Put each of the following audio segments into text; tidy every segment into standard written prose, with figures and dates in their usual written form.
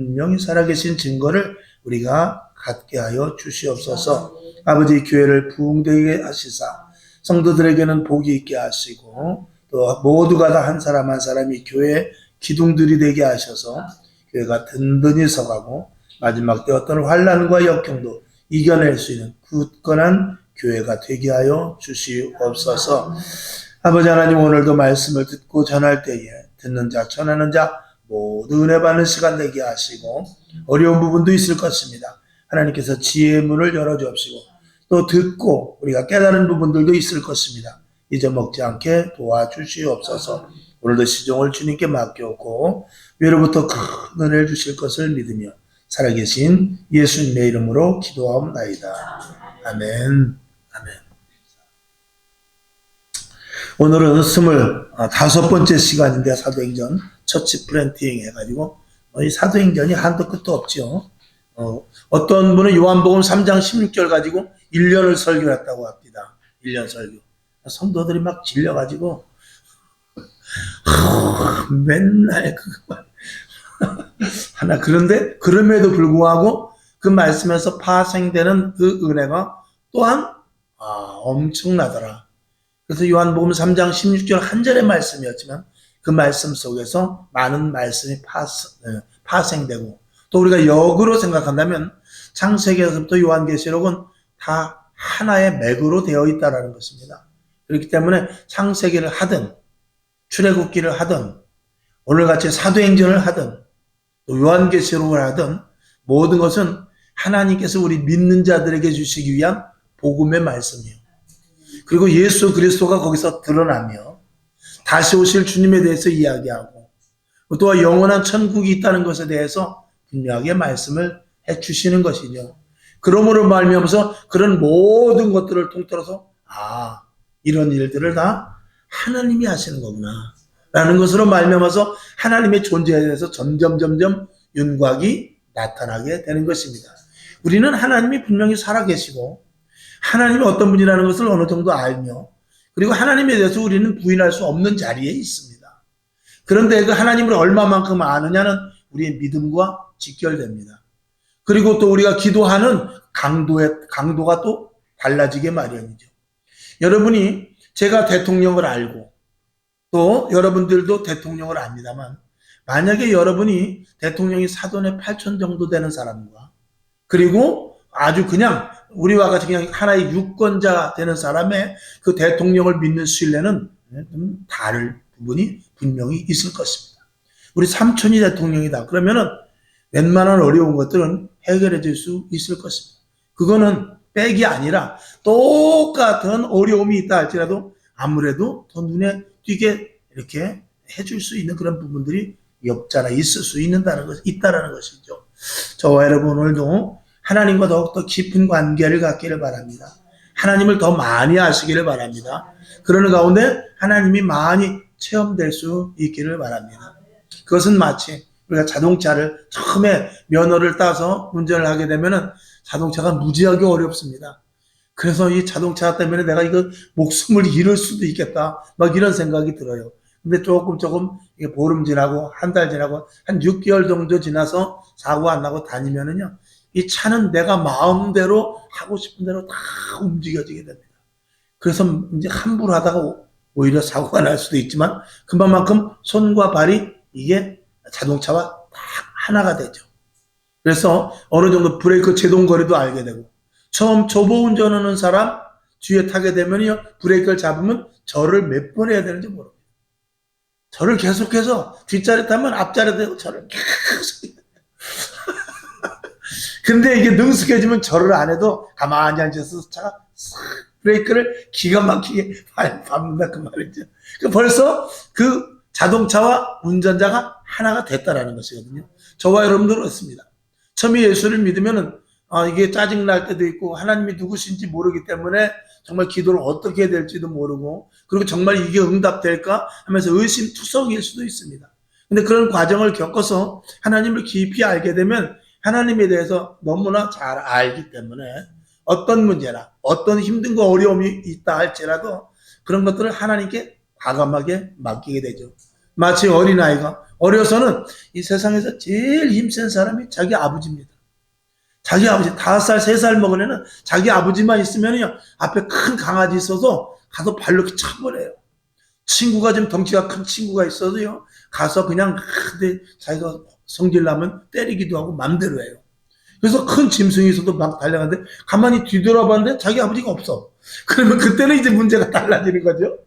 분명히 살아계신 증거를 우리가 갖게 하여 주시옵소서. 아버지, 교회를 부흥되게 하시사 성도들에게는 복이 있게 하시고 또 모두가 다 한 사람 한 사람이 교회의 기둥들이 되게 하셔서 교회가 든든히 서가고 마지막 때 어떤 환난과 역경도 이겨낼 수 있는 굳건한 교회가 되게 하여 주시옵소서. 아버지 하나님, 오늘도 말씀을 듣고 전할 때에 듣는 자 전하는 자 모두 은혜 받는 시간 되게 하시고 어려운 부분도 있을 것입니다. 하나님께서 지혜의 문을 열어주옵시고 또 듣고 우리가 깨달은 부분들도 있을 것입니다. 잊어먹지 않게 도와주시옵소서. 오늘도 시종을 주님께 맡겼고 위로부터 큰 은혜를 주실 것을 믿으며 살아계신 예수님의 이름으로 기도하옵나이다. 아멘. 아멘. 오늘은 25번째 시간인데 사도행전 처치 플랜팅 해가지고 이 사도행전이 한도 끝도 없죠. 어떤 분은 요한복음 3장 16절 가지고 1년을 설교했다고 합니다. 1년 설교. 성도들이 막 질려가지고 맨날 그것만 하나. 그런데 그럼에도 불구하고 그 말씀에서 파생되는 그 은혜가 또한 엄청나더라. 그래서 요한복음 3장 16절 한 절의 말씀이었지만 그 말씀 속에서 많은 말씀이 파생되고 또 우리가 역으로 생각한다면 창세기에서부터 요한계시록은 다 하나의 맥으로 되어 있다는 것입니다. 그렇기 때문에 창세기를 하든 출애굽기를 하든 오늘같이 사도행전을 하든 또 요한계시록을 하든 모든 것은 하나님께서 우리 믿는 자들에게 주시기 위한 복음의 말씀이에요. 그리고 예수 그리스도가 거기서 드러나며 다시 오실 주님에 대해서 이야기하고 또 영원한 천국이 있다는 것에 대해서 분명하게 말씀을 해주시는 것이죠. 그러므로 말미암아서 그런 모든 것들을 통틀어서 이런 일들을 다 하나님이 하시는 거구나 라는 것으로 말미암아서 하나님의 존재에 대해서 점점 윤곽이 나타나게 되는 것입니다. 우리는 하나님이 분명히 살아계시고 하나님이 어떤 분이라는 것을 어느 정도 알며 그리고 하나님에 대해서 우리는 부인할 수 없는 자리에 있습니다. 그런데 그 하나님을 얼마만큼 아느냐는 우리의 믿음과 직결됩니다. 그리고 또 우리가 기도하는 강도가 또 달라지게 마련이죠. 여러분이 제가 대통령을 알고 또 여러분들도 대통령을 압니다만 만약에 여러분이 대통령이 사돈의 8천 정도 되는 사람과 그리고 아주 그냥 우리와 같이 그냥 하나의 유권자 되는 사람의 그 대통령을 믿는 신뢰는 좀 다를 부분이 분명히 있을 것입니다. 우리 삼촌이 대통령이다. 그러면은 웬만한 어려운 것들은 해결해 줄 수 있을 것입니다. 그거는 빽이 아니라 똑같은 어려움이 있다 할지라도 아무래도 더 눈에 띄게 이렇게 해줄 수 있는 그런 부분들이 없잖아 있을 수 있다는 것이죠. 저와 여러분 오늘도 하나님과 더욱더 깊은 관계를 갖기를 바랍니다. 하나님을 더 많이 아시기를 바랍니다. 그러는 가운데 하나님이 많이 체험될 수 있기를 바랍니다. 그것은 마치 우리가 자동차를 처음에 면허를 따서 운전을 하게 되면은 자동차가 무지하게 어렵습니다. 그래서 이 자동차 때문에 내가 이거 목숨을 잃을 수도 있겠다. 막 이런 생각이 들어요. 근데 조금 보름 지나고 한 달 지나고 한 6개월 정도 지나서 사고 안 나고 다니면은요. 이 차는 내가 마음대로 하고 싶은 대로 다 움직여지게 됩니다. 그래서 이제 함부로 하다가 오히려 사고가 날 수도 있지만 그만큼 손과 발이 이게 자동차와 다 하나가 되죠. 그래서 어느 정도 브레이크 제동 거리도 알게 되고 처음 초보 운전하는 사람 뒤에 타게 되면요 브레이크를 잡으면 절을 몇 번 해야 되는지 모릅니다. 절을 계속해서 뒷자리 타면 앞자리 대고 절을 계속 근데 이게 능숙해지면 절을 안 해도 가만히 앉아서 차가 브레이크를 기가 막히게 밟는다 그 말이죠. 벌써 그 자동차와 운전자가 하나가 됐다라는 것이거든요. 저와 여러분들은 그렇습니다. 처음에 예수를 믿으면은 이게 짜증날 때도 있고 하나님이 누구신지 모르기 때문에 정말 기도를 어떻게 해야 될지도 모르고 그리고 정말 이게 응답될까 하면서 의심투성일 수도 있습니다. 근데 그런 과정을 겪어서 하나님을 깊이 알게 되면 하나님에 대해서 너무나 잘 알기 때문에 어떤 문제나 어떤 힘든과 어려움이 있다 할지라도 그런 것들을 하나님께 과감하게 맡기게 되죠. 마치 어린아이가 어려서는 이 세상에서 제일 힘센 사람이 자기 아버지입니다. 자기 아버지 5살, 3살 먹은 애는 자기 아버지만 있으면요 앞에 큰 강아지 있어서 가서 발로 쳐버려요. 친구가 좀 덩치가 큰 친구가 있어도요 가서 그냥 근데 자기가 성질나면 때리기도 하고 맘대로 해요. 그래서 큰 짐승이 있어도 막 달려가는데 가만히 뒤돌아봤는데 자기 아버지가 없어. 그러면 그때는 이제 문제가 달라지는 거죠.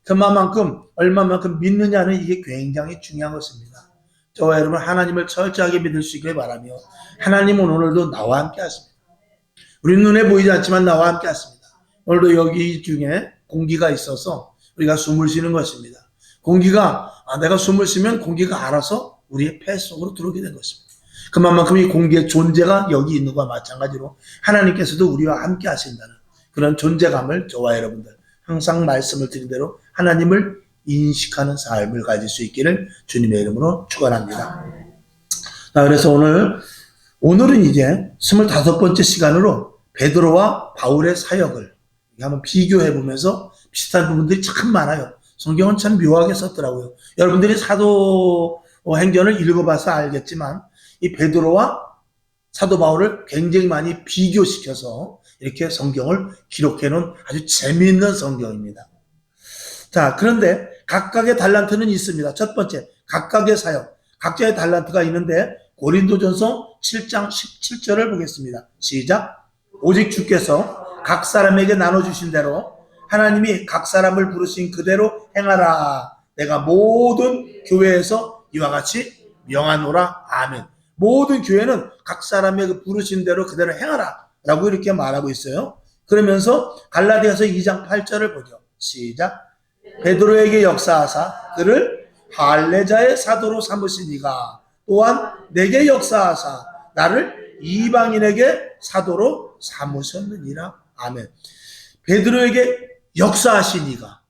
그만큼 얼마만큼 믿느냐는 이게 굉장히 중요한 것입니다. 저와 여러분 하나님을 철저하게 믿을 수 있길 바라며 하나님은 오늘도 나와 함께 하십니다. 우리 눈에 보이지 않지만 나와 함께 하십니다. 오늘도 여기 중에 공기가 있어서 우리가 숨을 쉬는 것입니다. 공기가 내가 숨을 쉬면 공기가 알아서 우리의 폐 속으로 들어오게 된 것입니다. 그만큼 이 공기의 존재가 여기 있는 것과 마찬가지로 하나님께서도 우리와 함께 하신다는 그런 존재감을 저와 여러분들 항상 말씀을 드린 대로 하나님을 인식하는 삶을 가질 수 있기를 주님의 이름으로 축원합니다. 자, 그래서 오늘은 이제 25번째 시간으로 베드로와 바울의 사역을 한번 비교해 보면서 비슷한 부분들이 참 많아요. 성경은 참 묘하게 썼더라고요. 여러분들이 사도 행전을 읽어봐서 알겠지만 이 베드로와 사도 바울을 굉장히 많이 비교시켜서 이렇게 성경을 기록해 놓은 아주 재미있는 성경입니다. 자, 그런데 각각의 달란트는 있습니다. 첫 번째, 각각의 사역, 각자의 달란트가 있는데 고린도전서 7장 17절을 보겠습니다. 시작. 오직 주께서 각 사람에게 나눠주신 대로 하나님이 각 사람을 부르신 그대로 행하라. 내가 모든 교회에서 이와 같이 명하노라. 아멘. 모든 교회는 각 사람에게 부르신 대로 그대로 행하라 라고 이렇게 말하고 있어요. 그러면서 갈라디아서 2장 8절을 보죠. 시작. 베드로에게 역사하사 그를 할례자의 사도로 삼으시니가 또한 내게 역사하사 나를 이방인에게 사도로 삼으셨느니라. 아멘. 베드로에게 역사하시니가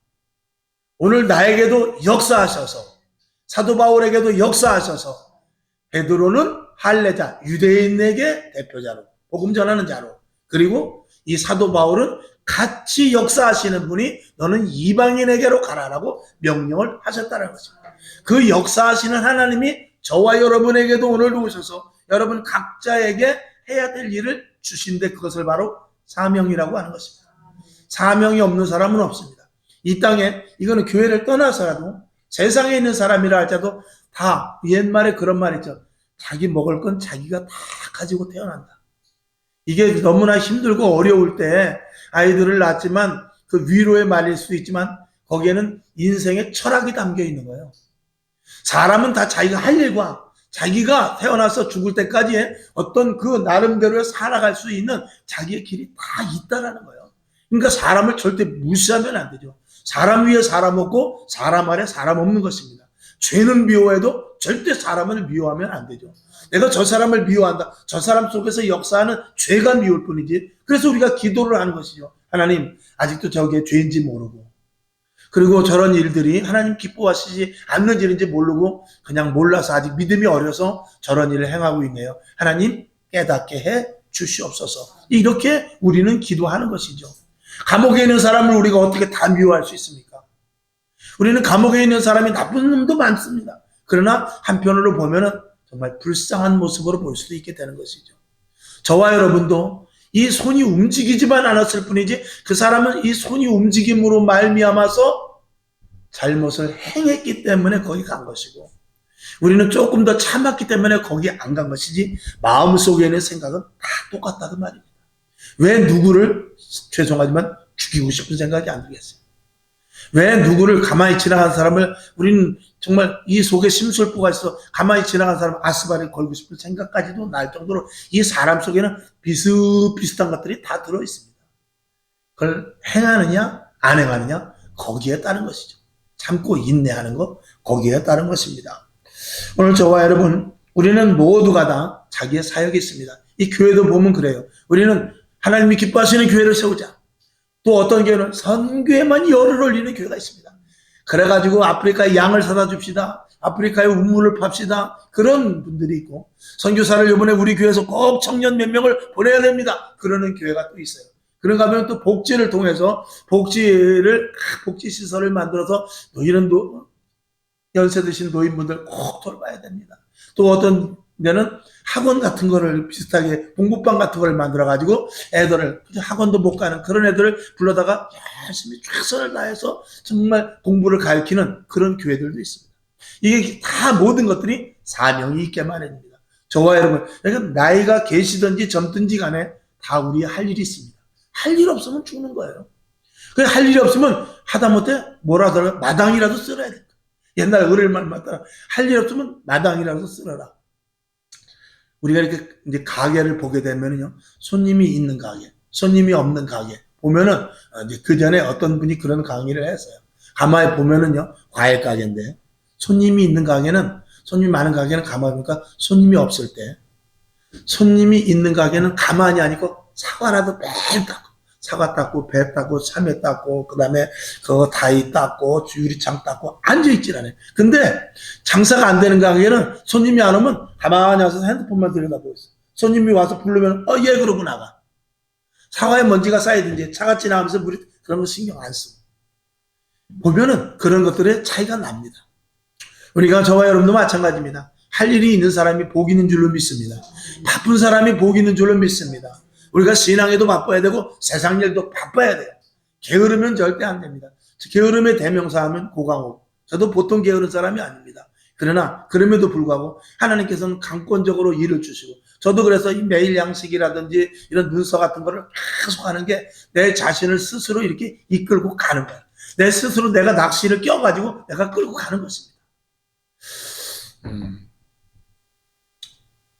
오늘 나에게도 역사하셔서 사도 바울에게도 역사하셔서 베드로는 할례자 유대인에게 대표자로 복음 전하는 자로 그리고 이 사도 바울은 같이 역사하시는 분이 너는 이방인에게로 가라라고 명령을 하셨다는 것입니다. 그 역사하시는 하나님이 저와 여러분에게도 오늘도 오셔서 여러분 각자에게 해야 될 일을 주신데 그것을 바로 사명이라고 하는 것입니다. 사명이 없는 사람은 없습니다. 이 땅에 이거는 교회를 떠나서라도 세상에 있는 사람이라 할지라도 다 옛말에 그런 말 있죠. 자기 먹을 건 자기가 다 가지고 태어난다. 이게 너무나 힘들고 어려울 때 아이들을 낳지만 그 위로의 말일 수도 있지만 거기에는 인생의 철학이 담겨 있는 거예요. 사람은 다 자기가 할 일과 자기가 태어나서 죽을 때까지의 어떤 그 나름대로 살아갈 수 있는 자기의 길이 다 있다라는 거예요. 그러니까 사람을 절대 무시하면 안 되죠. 사람 위에 사람 없고 사람 아래 사람 없는 것입니다. 죄는 미워해도 절대 사람을 미워하면 안 되죠. 내가 저 사람을 미워한다. 저 사람 속에서 역사하는 죄가 미울 뿐이지. 그래서 우리가 기도를 하는 것이죠. 하나님, 아직도 저게 죄인지 모르고 그리고 저런 일들이 하나님 기뻐하시지 않는 일인지 모르고 그냥 몰라서 아직 믿음이 어려서 저런 일을 행하고 있네요. 하나님 깨닫게 해 주시옵소서. 이렇게 우리는 기도하는 것이죠. 감옥에 있는 사람을 우리가 어떻게 다 미워할 수 있습니까? 우리는 감옥에 있는 사람이 나쁜 놈도 많습니다. 그러나 한편으로 보면은 정말 불쌍한 모습으로 볼 수도 있게 되는 것이죠. 저와 여러분도 이 손이 움직이지만 않았을 뿐이지 그 사람은 이 손이 움직임으로 말미암아서 잘못을 행했기 때문에 거기 간 것이고 우리는 조금 더 참았기 때문에 거기 안 간 것이지 마음속에 있는 생각은 다 똑같다 그 말입니다. 왜 누구를 죄송하지만 죽이고 싶은 생각이 안 들겠어요? 왜 누구를 가만히 지나간 사람을 우리는 정말 이 속에 심술보가 있어 가만히 지나간 사람 아스바를 걸고 싶은 생각까지도 날 정도로 이 사람 속에는 비슷비슷한 것들이 다 들어있습니다. 그걸 행하느냐 안 행하느냐 거기에 따른 것이죠. 참고 인내하는 것 거기에 따른 것입니다. 오늘 저와 여러분 우리는 모두가 다 자기의 사역이 있습니다. 이 교회도 보면 그래요. 우리는 하나님이 기뻐하시는 교회를 세우자. 또 어떤 교회는 선교에만 열을 올리는 교회가 있습니다. 그래가지고 아프리카에 양을 사다 줍시다. 아프리카에 우물을 팝시다. 그런 분들이 있고 선교사를 이번에 우리 교회에서 꼭 청년 몇 명을 보내야 됩니다. 그러는 교회가 또 있어요. 그런가 하면 또 복지를 통해서 복지시설을 만들어서 너희는 연세 드신 노인분들 꼭 돌봐야 됩니다. 또 어떤 데는 학원 같은 거를 비슷하게 공부방 같은 걸 만들어가지고 애들을 학원도 못 가는 그런 애들을 불러다가 열심히 최선을 다해서 정말 공부를 가르치는 그런 교회들도 있습니다. 이게 다 모든 것들이 사명이 있게 마련입니다. 저와 여러분, 그러니까 나이가 계시든지 젊든지 간에 다 우리 할 일이 있습니다. 할 일 없으면 죽는 거예요. 할 일이 없으면 하다못해 뭐라더라 마당이라도 쓸어야 돼. 옛날 어릴 말 맞더라. 할 일 없으면 마당이라도 쓸어라. 우리가 이렇게 이제 가게를 보게 되면요, 손님이 있는 가게, 손님이 없는 가게 보면은 이제 그 전에 어떤 분이 그런 강의를 했어요. 가만히 보면은요, 과일 가게인데 손님이 있는 가게는 손님이 많은 가게는 가만히 보니까 손님이 없을 때, 손님이 있는 가게는 가만히 안 있고 사과라도 매일 닦고, 사과 닦고, 배 닦고, 참외 닦고, 그 다음에 그거 다이 닦고, 유리창 닦고, 앉아있질 않아요. 근데 장사가 안 되는 가게는 손님이 안 오면 가만히 와서 핸드폰만 들여다보고 있어. 손님이 와서 부르면, 얘 그러고 나가. 사과에 먼지가 쌓이든지 차가 지나가면서 물이, 그런 거 신경 안 쓰고. 보면은 그런 것들의 차이가 납니다. 우리가 저와 여러분도 마찬가지입니다. 할 일이 있는 사람이 복 있는 줄로 믿습니다. 바쁜 사람이 복 있는 줄로 믿습니다. 우리가 신앙에도 바빠야 되고 세상 일도 바빠야 돼요. 게으르면 절대 안 됩니다. 게으름의 대명사하면 고강호. 저도 보통 게으른 사람이 아닙니다. 그러나 그럼에도 불구하고 하나님께서는 강권적으로 일을 주시고, 저도 그래서 이 매일 양식이라든지 이런 문서 같은 거를 계속 하는 게 내 자신을 스스로 이렇게 이끌고 가는 거예요. 내 스스로 내가 낚시를 껴가지고 내가 끌고 가는 것입니다.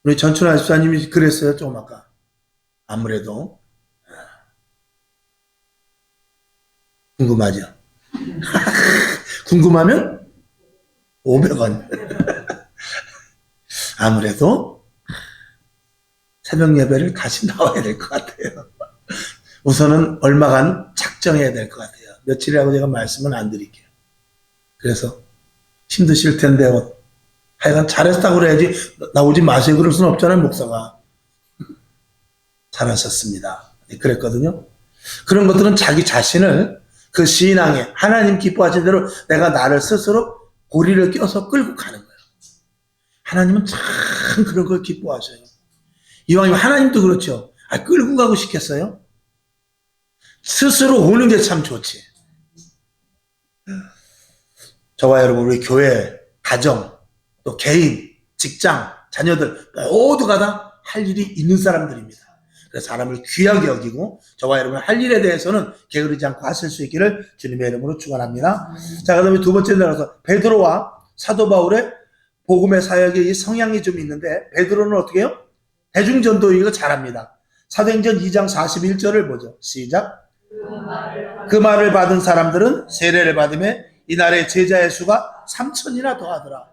우리 전춘하 집사님이 그랬어요. 조금 아까. 아무래도 궁금하죠. 궁금하면 500원. 아무래도 새벽 예배를 다시 나와야 될 것 같아요. 우선은 얼마간 작정해야 될 것 같아요. 며칠이라고 제가 말씀은 안 드릴게요. 그래서 힘드실 텐데 하여간 잘했다고 그래야지 나오지 마세요 그럴 수는 없잖아요. 목사가. 잘하셨습니다. 그랬거든요. 그런 것들은 자기 자신을 그 신앙에 하나님 기뻐하신 대로 내가 나를 스스로 고리를 껴서 끌고 가는 거예요. 하나님은 참 그런 걸 기뻐하셔요. 이왕이면 하나님도 그렇죠. 끌고 가고 싶겠어요? 스스로 오는 게 참 좋지. 저와 여러분, 우리 교회, 가정, 또 개인, 직장, 자녀들 모두가 다 할 일이 있는 사람들입니다. 그래서 사람을 귀하게 여기고 저와 여러분 할 일에 대해서는 게으르지 않고 하실 수 있기를 주님의 이름으로 축원합니다. 자, 그다음에 두 번째 내려서 베드로와 사도 바울의 복음의 사역의 이 성향이 좀 있는데, 베드로는 어떻게 해요? 대중전도 이거 잘합니다. 사도행전 2장 41절을 보죠. 시작. 그 말을 받은 사람들은 세례를 받으며 이날에 제자의 수가 3,000이나 더하더라.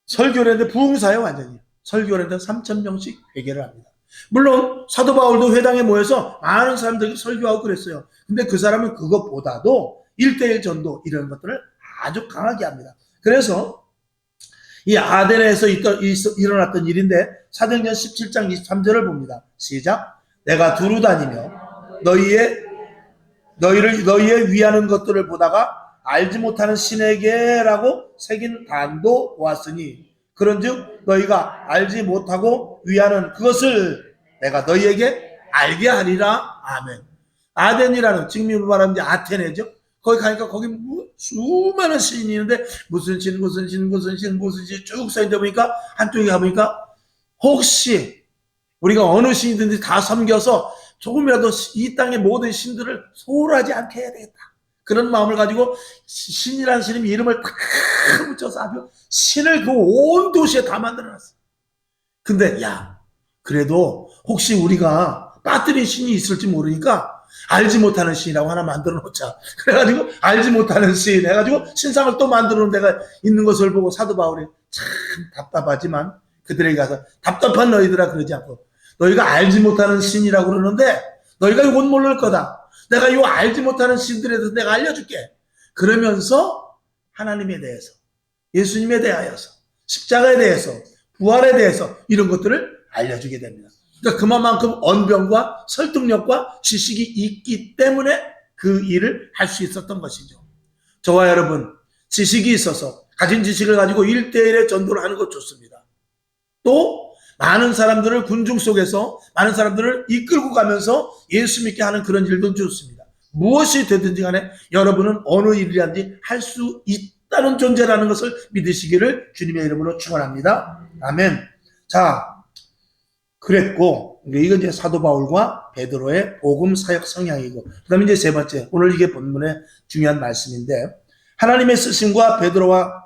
설교를 했는데 부흥사예요. 완전히 설교를 했는데 3,000명씩 회개를 합니다. 물론 사도 바울도 회당에 모여서 많은 사람들이 설교하고 그랬어요. 근데 그 사람은 그것보다도 1:1 전도 이런 것들을 아주 강하게 합니다. 그래서 이 아데네에서 일어났던 일인데 사도행전 17장 23절을 봅니다. 시작. 내가 두루 다니며 너희의 위하는 것들을 보다가 알지 못하는 신에게라고 새긴 단도 보았으니 그런즉 너희가 알지 못하고 위하는 그것을 내가 너희에게 알게 하리라. 아멘. 아덴이라는, 지금 말하는 게 아테네죠. 거기 가니까 거기 수많은 시인이 있는데 무슨 신 쭉 써있다 보니까 한쪽에 가보니까 혹시 우리가 어느 신이든지 다 섬겨서 조금이라도 이 땅의 모든 신들을 소홀하지 않게 해야 되겠다. 그런 마음을 가지고 신이라는 신의 이름을 다 붙여서 아주 신을 그 온 도시에 다 만들어놨어. 근데 그래도 혹시 우리가 빠뜨린 신이 있을지 모르니까 알지 못하는 신이라고 하나 만들어 놓자. 그래가지고 알지 못하는 신 해가지고 신상을 또 만들어 놓은 데가 있는 것을 보고 사도 바울이 참 답답하지만 그들에게 가서 답답한 너희들아 그러지 않고 너희가 알지 못하는 신이라고 그러는데 너희가 이건 모를 거다. 내가 이 알지 못하는 신들에 대해서 내가 알려줄게. 그러면서 하나님에 대해서, 예수님에 대하여서, 십자가에 대해서, 부활에 대해서 이런 것들을 알려주게 됩니다. 그러니까 그만큼 언변과 설득력과 지식이 있기 때문에 그 일을 할 수 있었던 것이죠. 저와 여러분, 지식이 있어서 가진 지식을 가지고 1대1의 전도를 하는 것 좋습니다. 또 많은 사람들을 군중 속에서 많은 사람들을 이끌고 가면서 예수 믿게 하는 그런 일도 좋습니다. 무엇이 되든지 간에 여러분은 어느 일이든지 할 수 있다는 존재라는 것을 믿으시기를 주님의 이름으로 축원합니다. 아멘. 자, 그랬고 이건 이제 사도 바울과 베드로의 복음 사역 성향이고, 그다음에 이제 세 번째, 오늘 이게 본문의 중요한 말씀인데, 하나님의 쓰심과 베드로와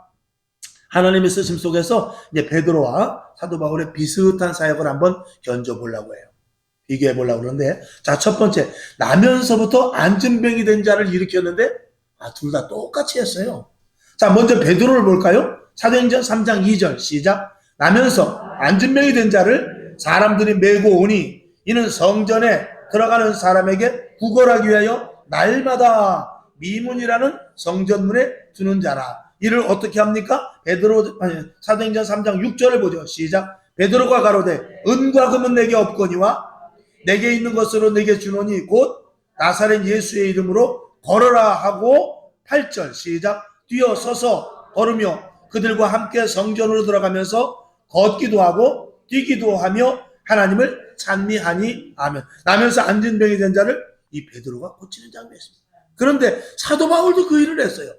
하나님의 쓰심 속에서 이제 베드로와 사도 바울의 비슷한 사역을 한번 견져 보려고 해요. 비교해 보려고 그러는데, 자, 첫 번째, 나면서부터 안진병이 된 자를 일으켰는데, 둘 다 똑같이 했어요. 자, 먼저 베드로를 볼까요? 사도행전 3장 2절 시작. 나면서 안진병이 된 자를 사람들이 메고 오니 이는 성전에 들어가는 사람에게 구걸하기 위하여 날마다 미문이라는 성전문에 두는 자라. 이를 어떻게 합니까? 사도행전 3장 6절을 보죠. 시작. 베드로가 가로되 은과 금은 내게 없거니와 내게 있는 것으로 내게 주노니 곧 나사렛 예수의 이름으로 걸어라 하고 8절 시작. 뛰어 서서 걸으며 그들과 함께 성전으로 들어가면서 걷기도 하고 뛰기도 하며 하나님을 찬미하니 아멘. 나면서 안진병이 된 자를 이 베드로가 고치는 장면이었습니다. 그런데 사도 바울도 그 일을 했어요.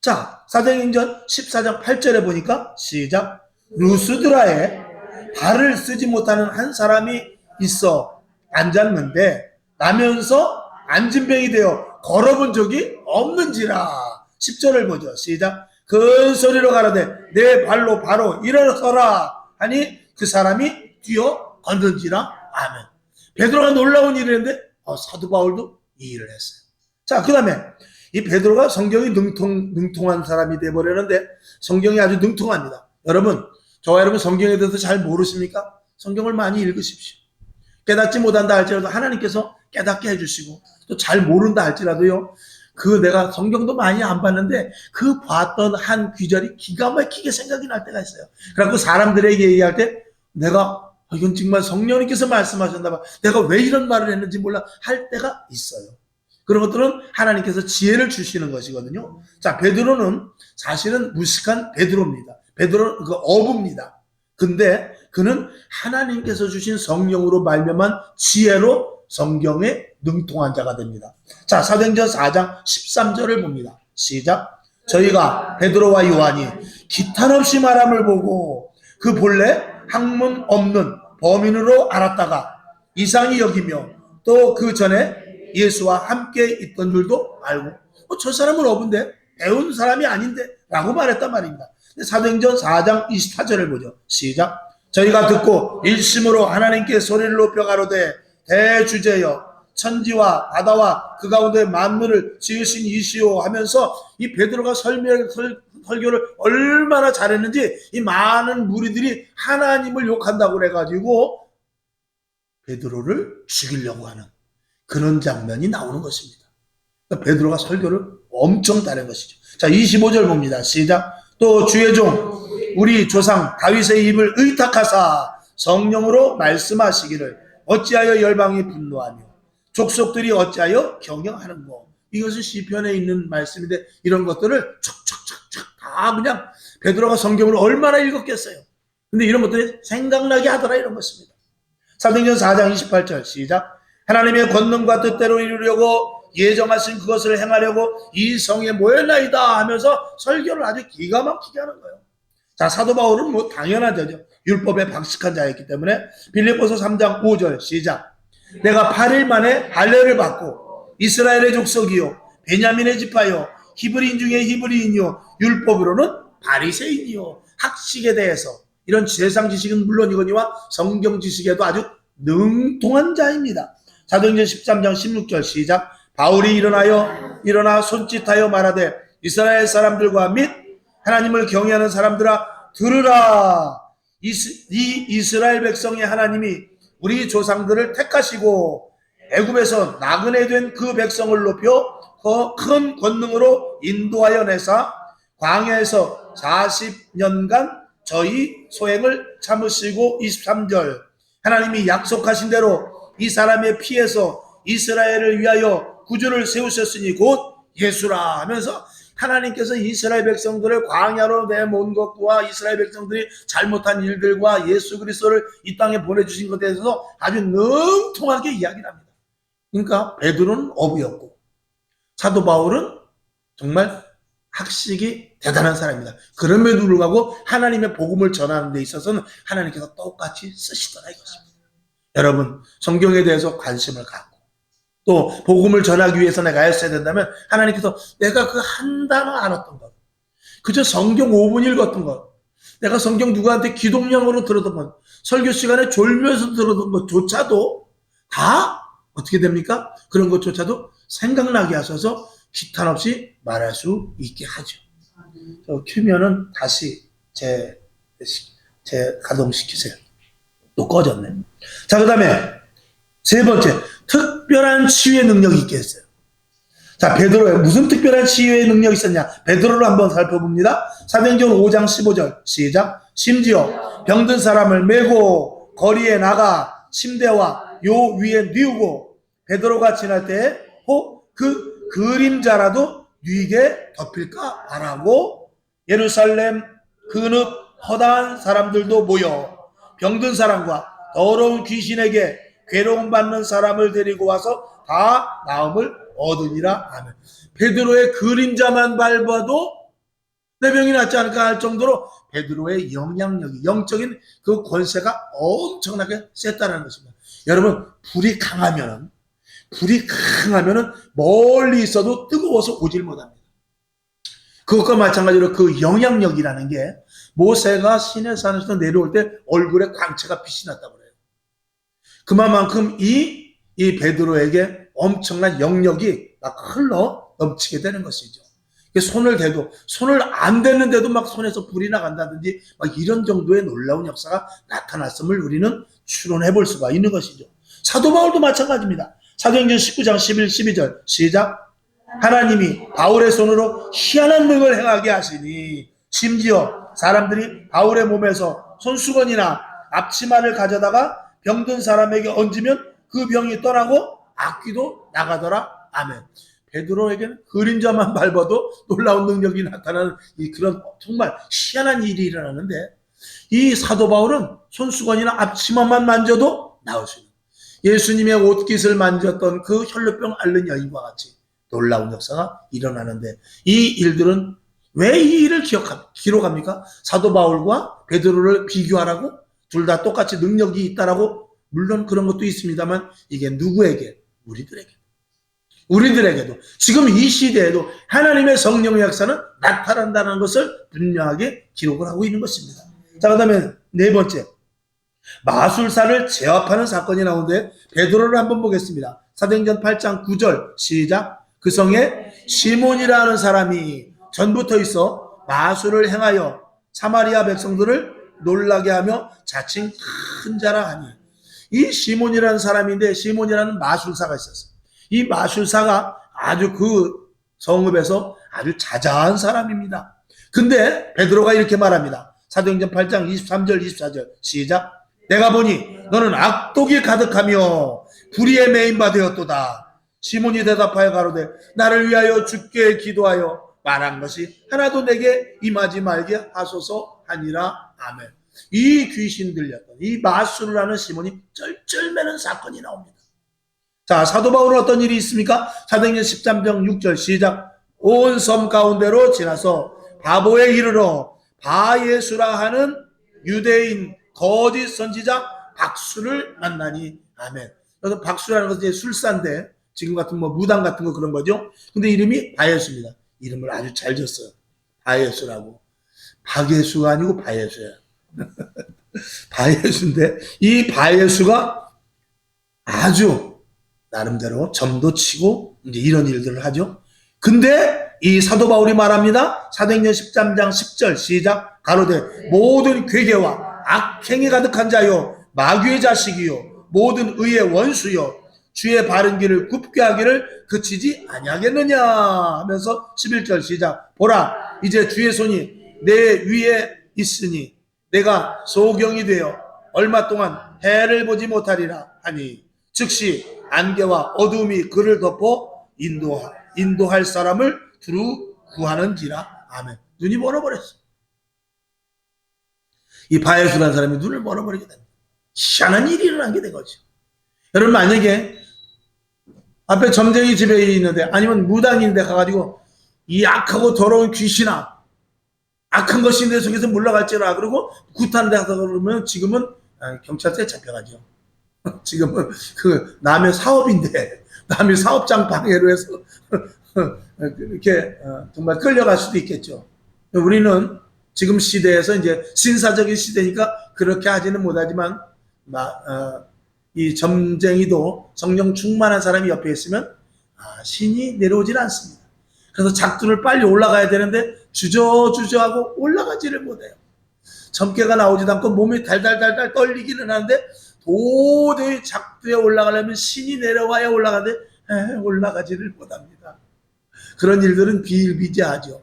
자, 사도행전 14장 8절에 보니까 시작. 루스드라에 발을 쓰지 못하는 한 사람이 있어 앉았는데 나면서 안진병이 되어 걸어본 적이 없는지라. 10절을 보죠. 시작. 큰 소리로 가라되 내 발로 바로 일어서라 하니 그 사람이 뛰어 걷는지라. 아멘. 베드로가 놀라운 일을 했는데 사도 바울도 이 일을 했어요. 자, 그 다음에 이 베드로가 성경이 능통한 사람이 되어버렸는데, 성경이 아주 능통합니다. 여러분, 저와 여러분 성경에 대해서 잘 모르십니까? 성경을 많이 읽으십시오. 깨닫지 못한다 할지라도 하나님께서 깨닫게 해주시고, 또 잘 모른다 할지라도요, 내가 성경도 많이 안 봤는데 그 봤던 한 귀절이 기가 막히게 생각이 날 때가 있어요. 그래갖고 사람들에게 얘기할 때 내가 이건 정말 성령님께서 말씀하셨나 봐, 내가 왜 이런 말을 했는지 몰라 할 때가 있어요. 그런 것들은 하나님께서 지혜를 주시는 것이거든요. 자, 베드로는 사실은 무식한 베드로입니다. 베드로는 어부입니다. 근데 그는 하나님께서 주신 성령으로 말미암은 지혜로 성경에 능통한 자가 됩니다. 자, 사도행전 4장 13절을 봅니다. 시작. 저희가 베드로와 요한이 기탄 없이 말함을 보고 그 본래 학문 없는 범인으로 알았다가 이상히 여기며 또 그 전에 예수와 함께 있던 줄도 알고, 저 사람은 어부인데 배운 사람이 아닌데 라고 말했단 말입니다. 사도행전 4장 24절을 보죠. 시작. 저희가 듣고 일심으로 하나님께 소리를 높여 가로되 대주제여 천지와 바다와 그 가운데 만물을 지으신 이시오 하면서 이 베드로가 설교를 얼마나 잘했는지 이 많은 무리들이 하나님을 욕한다고 그래가지고 베드로를 죽이려고 하는 그런 장면이 나오는 것입니다. 그러니까 베드로가 설교를 엄청 잘한 것이죠. 자, 25절 봅니다. 시작. 또 주의 종 우리 조상 다윗의 입을 의탁하사 성령으로 말씀하시기를 어찌하여 열방이 분노하며 족속들이 어찌하여 경영하는고. 이것은 시편에 있는 말씀인데 이런 것들을 척척척척 다 그냥 베드로가 성경을 얼마나 읽었겠어요. 근데 이런 것들이 생각나게 하더라 이런 것입니다. 사도행전 4장 28절 시작. 하나님의 권능과 뜻대로 이루려고 예정하신 그것을 행하려고 이 성에 모였나이다 하면서 설교를 아주 기가 막히게 하는 거예요. 자, 사도 바울은 뭐 당연하죠. 율법에 박식한 자였기 때문에 빌립보서 3장 5절 시작. 내가 8일 만에 할례를 받고 이스라엘의 족속이요 베냐민의 지파요 히브리인 중에 히브리인이요 율법으로는 바리새인이요 학식에 대해서 이런 세상 지식은 물론이거니와 성경 지식에도 아주 능통한 자입니다. 사도행전 13장 16절 시작. 바울이 일어나 손짓하여 말하되 이스라엘 사람들과 및 하나님을 경외하는 사람들아 들으라. 이 이스라엘 백성의 하나님이 우리 조상들을 택하시고 애굽에서 나그네 된 그 백성을 높여 큰 권능으로 인도하여 내사 광야에서 40년간 저희 소행을 참으시고 23절 하나님이 약속하신 대로 이 사람의 피에서 이스라엘을 위하여 구주를 세우셨으니 곧 예수라 하면서 하나님께서 이스라엘 백성들을 광야로 내몬 것과 이스라엘 백성들이 잘못한 일들과 예수 그리스도를 이 땅에 보내주신 것에 대해서 아주 능통하게 이야기를 합니다. 그러니까 베드로는 어부였고 사도 바울은 정말 학식이 대단한 사람입니다. 그럼에도 불구하고 하나님의 복음을 전하는 데 있어서는 하나님께서 똑같이 쓰시더라 이것입니다. 여러분 성경에 대해서 관심을 갖고 또 복음을 전하기 위해서 내가 했어야 된다면 하나님께서 내가 그 한 단어 알았던 것, 그저 성경 5분 읽었던 것, 내가 성경 누구한테 기독령으로 들었던 것, 설교 시간에 졸면서 들었던 것조차도 다 어떻게 됩니까? 그런 것조차도 생각나게 하셔서 기탄 없이 말할 수 있게 하죠. 켜면은 다시 제 가동시키세요. 또 꺼졌네. 자, 그 다음에 세 번째, 특별한 치유의 능력이 있게 했어요. 자, 베드로에 무슨 특별한 치유의 능력이 있었냐? 베드로를 한번 살펴봅니다. 사도행전 5장 15절 시작. 심지어 병든 사람을 메고 거리에 나가 침대와 요 위에 뉘우고 베드로가 지날 때에 혹 그 그림자라도 뉘게 덮일까 바라고 예루살렘 그늪 허다한 사람들도 모여 병든 사람과 더러운 귀신에게 괴로움 받는 사람을 데리고 와서 다 나음을 얻으니라. 아멘. 베드로의 그림자만 밟아도 내 병이 낫지 않을까 할 정도로 베드로의 영향력이, 영적인 그 권세가 엄청나게 셌다는 것입니다. 여러분, 불이 강하면은 멀리 있어도 뜨거워서 오질 못합니다. 그것과 마찬가지로 그 영향력이라는 게 모세가 시내산에서 내려올 때 얼굴에 광채가 빛이 났다고 그래요. 그만큼 이 베드로에게 엄청난 영역이 막 흘러 넘치게 되는 것이죠. 손을 안 대는데도 막 손에서 불이 나간다든지 막 이런 정도의 놀라운 역사가 나타났음을 우리는 추론해 볼 수가 있는 것이죠. 사도 바울도 마찬가지입니다. 사도행전 19장 11, 12절 시작. 하나님이 바울의 손으로 희한한 능을 행하게 하시니 심지어 사람들이 바울의 몸에서 손수건이나 앞치마를 가져다가 병든 사람에게 얹으면 그 병이 떠나고 악귀도 나가더라. 아멘. 베드로에게는 그림자만 밟아도 놀라운 능력이 나타나는 그런 정말 희한한 일이 일어나는데 이 사도 바울은 손수건이나 앞치마만 만져도 나을 수 있는, 예수님의 옷깃을 만졌던 그 혈루병 앓는 여인과 같이 놀라운 역사가 일어나는데 이 일들은 왜 이 일을 기록합니까? 사도 바울과 베드로를 비교하라고? 둘 다 똑같이 능력이 있다라고? 물론 그런 것도 있습니다만 이게 누구에게? 우리들에게도 지금 이 시대에도 하나님의 성령의 역사는 나타난다는 것을 분명하게 기록을 하고 있는 것입니다. 자, 그 다음에 네 번째, 마술사를 제압하는 사건이 나오는데 베드로를 한번 보겠습니다. 사도행전 8장 9절 시작. 그 성에 시몬이라는 사람이 전부터 있어 마술을 행하여 사마리아 백성들을 놀라게 하며 자칭 큰 자라 하니, 이 시몬이라는 사람인데 시몬이라는 마술사가 있었어요. 이 마술사가 아주 그 성읍에서 아주 자자한 사람입니다. 근데 베드로가 이렇게 말합니다. 사도행전 8장 23절 24절 시작. 내가 보니 너는 악독이 가득하며 불의에 매인 바 되었도다. 시몬이 대답하여 가로되 나를 위하여 주께 기도하여 말한 것이 하나도 내게 임하지 말게 하소서 하니라. 아멘. 이 귀신 들렸던 이 마술을 하는 시몬이 쩔쩔매는 사건이 나옵니다. 자, 사도 바울은 어떤 일이 있습니까? 사도행전 13장 6절 시작. 온 섬 가운데로 지나서 바보에 이르러 바예수라 하는 유대인 거짓 선지자 박수를 만나니. 아멘. 그래서 박수라는 것은 이제 술사인데 지금 같은 뭐 무당 같은 거 그런 거죠. 근데 이름이 바예수입니다. 이름을 아주 잘 졌어요. 바예수라고. 박예수가 아니고 바예수야. 바예수인데 이 바예수가 아주 나름대로 점도 치고 이제 이런 일들을 하죠. 근데 이 사도 바울이 말합니다. 사도행전 13장 10절 시작. 가로되 모든 괴계와 악행이 가득한 자요 마귀의 자식이요 모든 의의 원수요 주의 바른 길을 굽게 하기를 그치지 아니하겠느냐 하면서 11절 시작. 보라 이제 주의 손이 내 위에 있으니 내가 소경이 되어 얼마 동안 해를 보지 못하리라 하니 즉시 안개와 어둠이 그를 덮어 인도할 사람을 두루 구하는지라. 아멘. 눈이 멀어버렸어. 이 바에수라는 사람이 눈을 멀어버리게 됩니다. 희한한 일이 일어난 게 된 거죠. 여러분, 만약에 앞에 점쟁이 집에 있는데 아니면 무당인데 가가지고 이 악하고 더러운 귀신아, 악한 것이 내 속에서 물러갈지라 그러고 구타는 데 가서 그러면 지금은 경찰서에 잡혀가죠. 지금은 그 남의 사업인데 남의 사업장 방해로 해서 이렇게 정말 끌려갈 수도 있겠죠. 우리는 지금 시대에서 이제 신사적인 시대니까 그렇게 하지는 못하지만 이 점쟁이도 성령 충만한 사람이 옆에 있으면 신이 내려오질 않습니다. 그래서 작두를 빨리 올라가야 되는데 주저주저하고 올라가지를 못해요. 점괘가 나오지도 않고 몸이 달달달달 떨리기는 하는데 도저히 작두에 올라가려면 신이 내려와야 올라가는데 올라가지를 못합니다. 그런 일들은 비일비재하죠.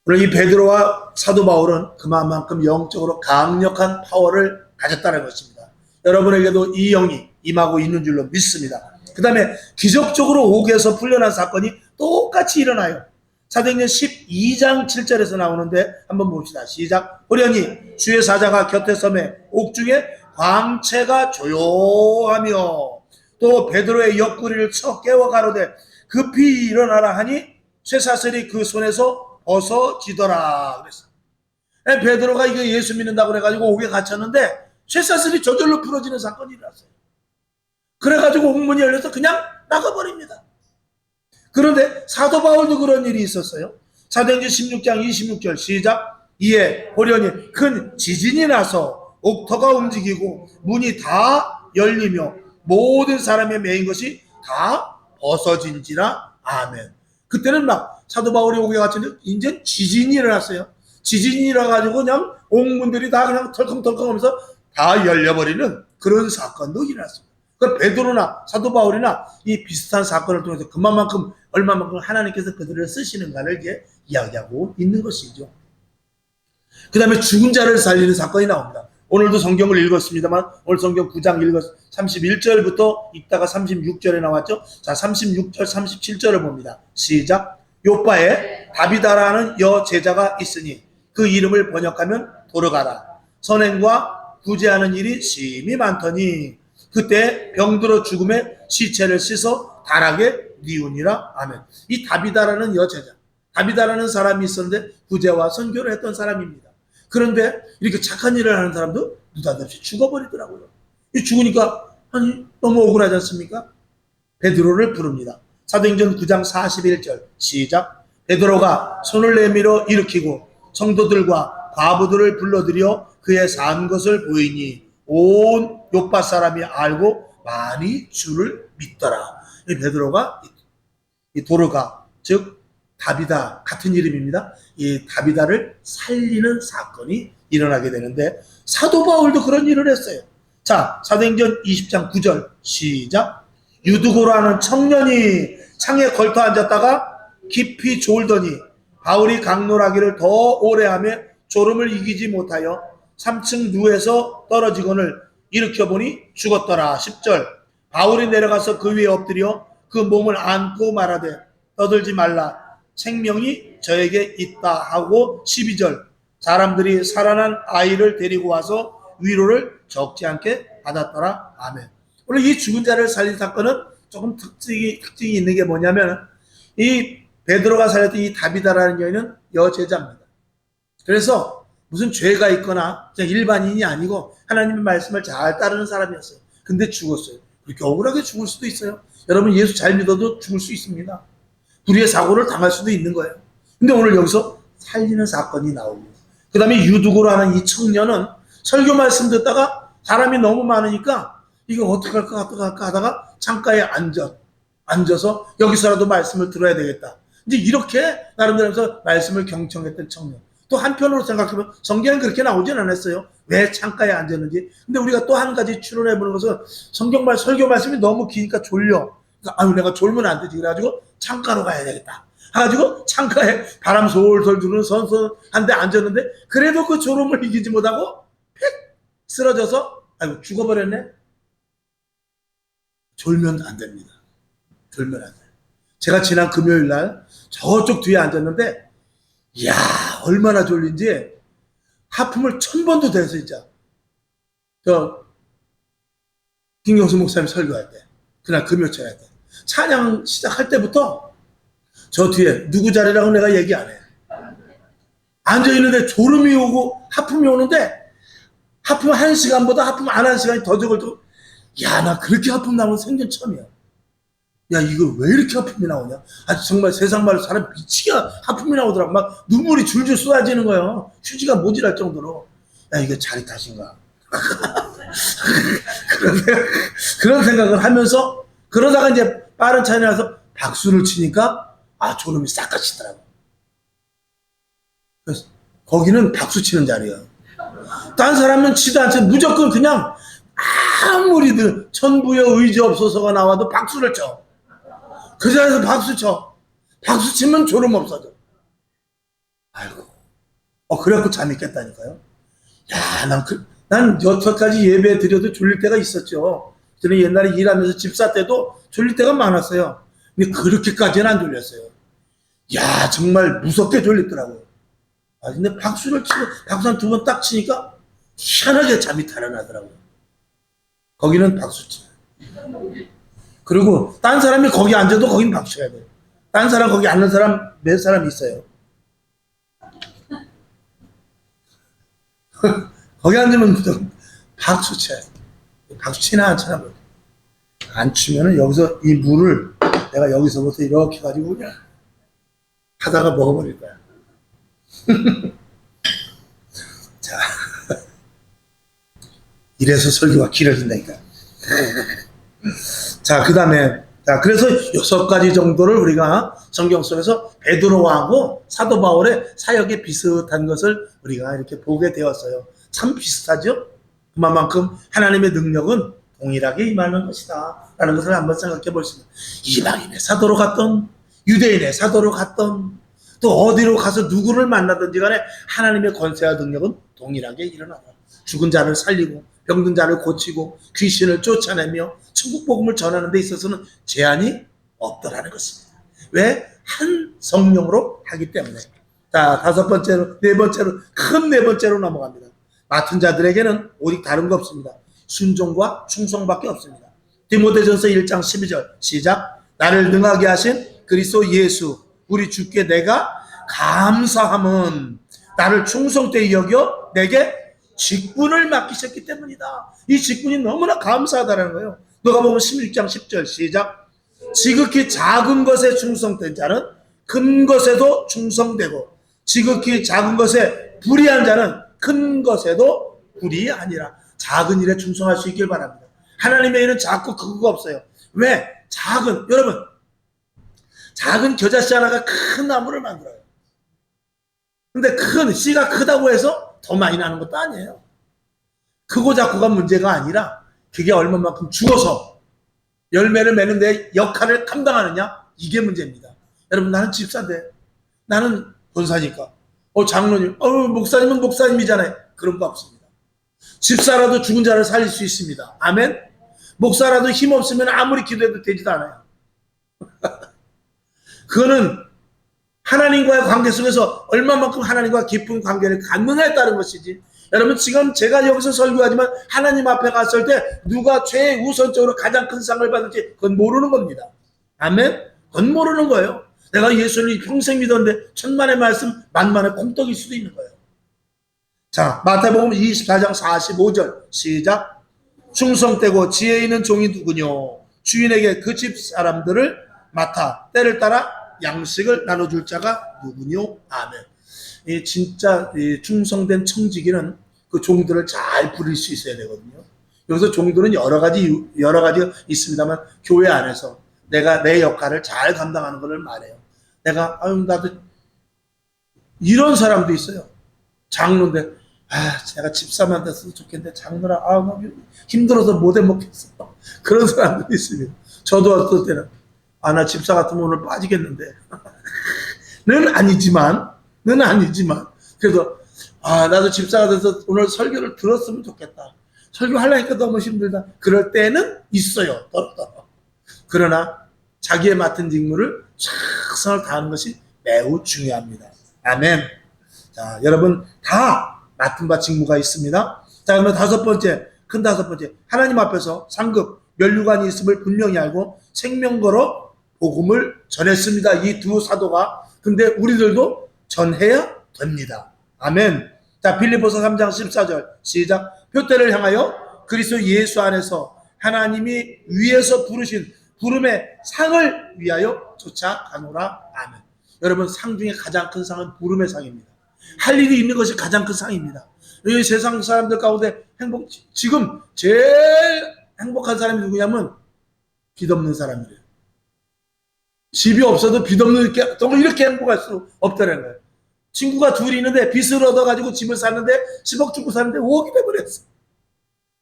물론 이 베드로와 사도 바울은 그만큼 영적으로 강력한 파워를 가졌다는 것입니다. 여러분에게도 이 영이 임하고 있는 줄로 믿습니다. 그 다음에 기적적으로 옥에서 풀려난 사건이 똑같이 일어나요. 사도행전 12장 7절에서 나오는데 한번 봅시다. 시작. 호련히 주의 사자가 곁에 서매 옥중에 광채가 조용하며 또 베드로의 옆구리를 쳐 깨워 가로되 급히 일어나라 하니 쇠사슬이 그 손에서 벗어지더라 그랬어. 베드로가 이게 예수 믿는다고 그래가지고 옥에 갇혔는데 쇠사슬이 저절로 풀어지는 사건이 일어났어요. 그래가지고 옥문이 열려서 그냥 나가버립니다. 그런데 사도 바울도 그런 일이 있었어요. 사도행전 16장 26절 시작. 이에 호련히 큰 지진이 나서 옥터가 움직이고 문이 다 열리며 모든 사람의 매인 것이 다 벗어진지라. 아멘. 그때는 막 사도 바울이 옥에 갇혔는데 이제 지진이 일어났어요. 지진이 일어나가지고 그냥 옥문들이 다 그냥 털컹털컹 하면서 다 열려버리는 그런 사건도 일어났습니다. 그 베드로나 사도 바울이나 이 비슷한 사건을 통해서 그만큼 얼마만큼 하나님께서 그들을 쓰시는가를 이제 이야기하고 있는 것이죠. 그 다음에 죽은 자를 살리는 사건이 나옵니다. 오늘도 성경을 읽었습니다만 오늘 성경 9장 31절부터 읽다가 36절에 나왔죠. 자, 36절 37절을 봅니다. 시작. 요바에 다비다라는 여제자가 있으니 그 이름을 번역하면 도르가라. 선행과 구제하는 일이 심히 많더니 그때 병들어 죽음에 시체를 씻어 달하게 뉘우니라. 아멘. 이 다비다라는 여제자, 다비다라는 사람이 있었는데 구제와 선교를 했던 사람입니다. 그런데 이렇게 착한 일을 하는 사람도 느닷없이 죽어버리더라고요. 이 죽으니까 너무 억울하지 않습니까? 베드로를 부릅니다. 사도행전 9장 41절 시작. 베드로가 손을 내밀어 일으키고 성도들과 과부들을 불러들여 그의 산 것을 보이니 온 요파 사람이 알고 많이 주를 믿더라. 이 베드로가 이 도르가 즉 다비다 같은 이름입니다. 이 다비다를 살리는 사건이 일어나게 되는데 사도 바울도 그런 일을 했어요. 자, 사도행전 20장 9절 시작. 유두고라는 청년이 창에 걸터 앉았다가 깊이 졸더니 바울이 강놀하기를 더 오래하며 졸음을 이기지 못하여 3층 누에서 떨어지거늘 일으켜보니 죽었더라. 10절. 바울이 내려가서 그 위에 엎드려 그 몸을 안고 말하되 떠들지 말라. 생명이 저에게 있다 하고 12절. 사람들이 살아난 아이를 데리고 와서 위로를 적지 않게 받았더라. 아멘. 오늘 이 죽은 자를 살린 사건은 조금 특징이 있는 게 뭐냐면 이 베드로가 살렸던 이 다비다라는 여인은 여제자입니다. 그래서 무슨 죄가 있거나 그냥 일반인이 아니고 하나님의 말씀을 잘 따르는 사람이었어요. 근데 죽었어요. 그렇게 억울하게 죽을 수도 있어요. 여러분 예수 잘 믿어도 죽을 수 있습니다. 불의의 사고를 당할 수도 있는 거예요. 근데 오늘 여기서 살리는 사건이 나옵니다. 그 다음에 유두고라는 이 청년은 설교 말씀 듣다가 사람이 너무 많으니까 이거 어떻게 할까 하다가 창가에 앉아서 여기서라도 말씀을 들어야 되겠다. 이제 이렇게 나름대로 해서 말씀을 경청했던 청년. 또 한편으로 생각해보면 성경은 그렇게 나오진 않았어요. 왜 창가에 앉았는지. 근데 우리가 또 한 가지 추론해보는 것은 설교 말씀이 너무 기니까 졸려. 아유, 내가 졸면 안 되지. 그래가지고 창가로 가야 되겠다. 해가지고 창가에 바람 솔솔 부는 선선한데 앉았는데 그래도 그 졸음을 이기지 못하고 팩 쓰러져서 아이고 죽어버렸네. 졸면 안 됩니다. 졸면 안 돼요. 제가 지난 금요일 날 저쪽 뒤에 앉았는데, 이야, 얼마나 졸린지 하품을 1000번도 돼서 진짜. 김경수 목사님 설교할 때, 그날 금요일 할 때, 찬양 시작할 때부터 저 뒤에 누구 자리라고 내가 얘기 안 해. 앉아있는데 졸음이 오고 하품이 오는데, 하품 1시간보다 하품 안 한 시간이 더 적어도, 야, 나 그렇게 하품 나온 건 생전 처음이야. 야, 이거 왜 이렇게 하품이 나오냐? 아주 정말 세상 말로 사람 미치게 하품이 나오더라고. 막 눈물이 줄줄 쏟아지는 거예요. 휴지가 모질할 정도로. 야, 이게 자리 탓인가? 그런 생각을 하면서, 그러다가 이제 빠른 차에 나서 박수를 치니까, 아, 졸음이 싹 가시더라고. 그래서 거기는 박수 치는 자리야. 딴 사람은 치도 않지, 무조건 그냥 아무리든 천부의 의지 없어서가 나와도 박수를 쳐. 그 자리에서 박수 쳐. 박수 치면 졸음 없어져. 아이고. 그래갖고 잠이 깼다니까요. 야, 난 여태까지 예배 드려도 졸릴 때가 있었죠. 저는 옛날에 일하면서 집사 때도 졸릴 때가 많았어요. 근데 그렇게까지는 안 졸렸어요. 야, 정말 무섭게 졸리더라고요. 근데 박수를 치고, 박수 한 2번 딱 치니까 희한하게 잠이 달아나더라고요. 거기는 박수 치. 그리고 딴 사람이 거기 앉아도 거긴 박수 쳐야 돼요. 딴 사람 거기 앉는 사람 몇 사람 있어요. 거기 앉으면 무조건 박수 쳐야 돼. 박수 치나 안 치나 모르겠어. 안 치면은 여기서 이 물을 내가 여기서부터 이렇게 가지고 그냥 하다가 먹어버릴 거야. 자, 이래서 설교가 길어진다니까. 자, 그 다음에, 그래서 6가지 정도를 우리가 성경 속에서 베드로하고 사도 바울의 사역에 비슷한 것을 우리가 이렇게 보게 되었어요. 참 비슷하죠? 그만큼 하나님의 능력은 동일하게 임하는 것이다 라는 것을 한번 생각해 볼 수 있습니다. 이방인의 사도로 갔던, 유대인의 사도로 갔던, 또 어디로 가서 누구를 만나든지 간에 하나님의 권세와 능력은 동일하게 일어나다. 죽은 자를 살리고 병든 자를 고치고 귀신을 쫓아내며 천국 복음을 전하는 데 있어서는 제한이 없더라는 것입니다. 왜? 한 성령으로 하기 때문에. 자, 5번째로, 4번째로, 큰 4번째로 넘어갑니다. 맡은 자들에게는 오직 다른 거 없습니다. 순종과 충성밖에 없습니다. 디모데전서 1장 12절 시작. 나를 능하게 하신 그리스도 예수 우리 주께 내가 감사함은 나를 충성되이 여겨 내게 직분을 맡기셨기 때문이다. 이 직분이 너무나 감사하다는 거예요. 너가 보면 16장 10절 시작. 지극히 작은 것에 충성된 자는 큰 것에도 충성되고 지극히 작은 것에 불의한 자는 큰 것에도 불의하니라. 작은 일에 충성할 수 있길 바랍니다. 하나님의 일은 작고 크고가 없어요. 왜? 여러분 작은 겨자씨 하나가 큰 나무를 만들어요. 근데 씨가 크다고 해서 더 많이 나는 것도 아니에요. 크고 작고가 문제가 아니라 그게 얼마만큼 죽어서 열매를 맺는 데 역할을 감당하느냐, 이게 문제입니다. 여러분, 나는 집사인데 나는 권사니까 장로님, 목사님은 목사님이잖아요. 그런 거 없습니다. 집사라도 죽은 자를 살릴 수 있습니다. 아멘. 목사라도 힘 없으면 아무리 기도해도 되지도 않아요. 그거는 하나님과의 관계 속에서 얼마만큼 하나님과 깊은 관계를 갖느냐에 따른 것이지. 여러분, 지금 제가 여기서 설교하지만 하나님 앞에 갔을 때 누가 최우선적으로 가장 큰 상을 받을지 그건 모르는 겁니다. 아멘? 그건 모르는 거예요. 내가 예수를 평생 믿었는데 천만의 말씀 만만의 콩떡일 수도 있는 거예요. 자, 마태복음 24장 45절 시작. 충성되고 지혜 있는 종이 누구뇨? 주인에게 그 집 사람들을 맡아 때를 따라 양식을 나눠줄 자가 누구뇨? 아멘. 이 진짜 충성된 청지기는 그 종들을 잘 부릴 수 있어야 되거든요. 여기서 종들은 여러 가지가 있습니다만 교회 안에서 내가 내 역할을 잘 감당하는 것을 말해요. 나도 이런 사람도 있어요. 장로인데 제가 집사만 됐어도 좋겠는데 장로라 힘들어서 못 해먹겠어. 그런 사람도 있습니다. 저도 어떨 때는 나 집사 같으면 오늘 빠지겠는데 는 아니지만 그래도 나도 집사가 돼서 오늘 설교를 들었으면 좋겠다. 설교하려니까 너무 힘들다. 그럴 때는 있어요. 그러나 자기의 맡은 직무를 최선을 다하는 것이 매우 중요합니다. 아멘. 자, 여러분 다 맡은 바 직무가 있습니다. 자, 그러면 큰 다섯 번째, 하나님 앞에서 상급 면류관이 있음을 분명히 알고 생명 걸어 복음을 전했습니다. 이 두 사도가. 근데 우리들도 전해야 됩니다. 아멘. 자, 빌립보서 3장 14절 시작. 표대를 향하여 그리스도 예수 안에서 하나님이 위에서 부르신 부름의 상을 위하여 쫓아가노라. 아멘. 여러분, 상 중에 가장 큰 상은 부름의 상입니다. 할 일이 있는 것이 가장 큰 상입니다. 이 세상 사람들 가운데 지금 제일 행복한 사람이 누구냐면 빚 없는 사람이래요. 집이 없어도 빚 없는 이렇게 행복할 수 없다는 거예요. 친구가 둘이 있는데 빚을 얻어가지고 집을 샀는데 10억 주고 샀는데 5억이 돼버렸어.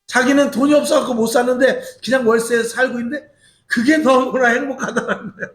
자기는 돈이 없어서 못 샀는데 그냥 월세에 살고 있는데 그게 너무나 행복하다는 거예요.